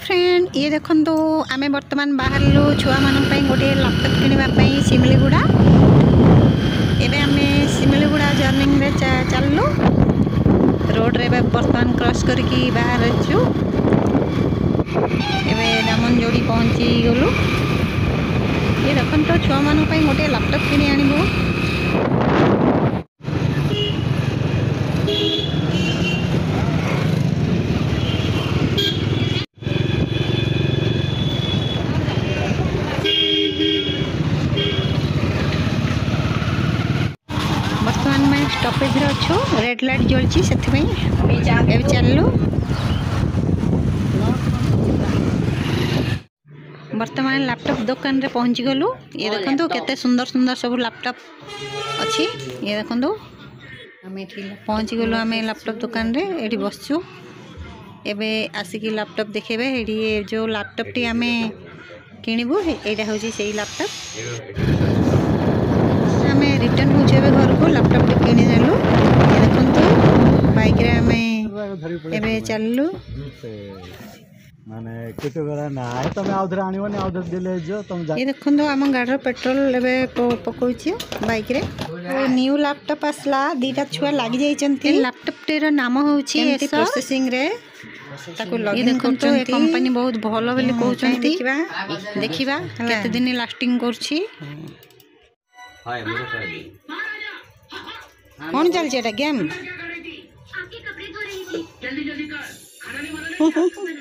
friend ये देखो आम बर्तमान बाहर छुआ मान गोटे लैपटॉप किणवाई सिमिलीगुड़ा एवं आम सिमिलीगुड़ा जर्निंग रे चलू रोड रे बर्तमान क्रॉस करके बाहर छु एवं दामनजोड़ी पहुँची गलु ये देखो छुआ मान गोटे लैपटॉप किणी आनिबो बर्तमान में स्टॉपेज रे अच्छो रेड लाइट जलची से चलू बर्तमान लैपटॉप दुकान रे पहुँची गलु ये देखो केते सुंदर सुंदर सब लैपटॉप अच्छी ये देखो आम पहुँची गलु आम लैपटॉप दुकान रे एठी बसचु एबे आसिकी लैपटॉप देखेबे एठी जो लैपटॉप टी आम किनिबु एटा होची सेही लैपटॉप आम रिटर्न हो घर को लैपटॉप किनी देलु ये देखो बाइक रे आम एबे चललु माने केते बेरा ना तमे आउधर आनिबो ने आउधर दिले जो तुम ये देखो आम गाड़ी पेट्रोल एबे पकोछि बाइक रे न्यू लैपटॉप आसला दीटा छुआ लागि जाइचंती लैपटॉप टेर नाम होछि एस प्रोसेसिंग रे ताको लॉगिन करतो ए कंपनी बहुत भलो बोली कहउचंती देखिबा केते दिन लास्टिंग करछि हाय मोर फ्रेंड कोन चल छै एटा गेम आपके कपड़े धो रही थी जल्दी जल्दी कर खाना नहीं बनाने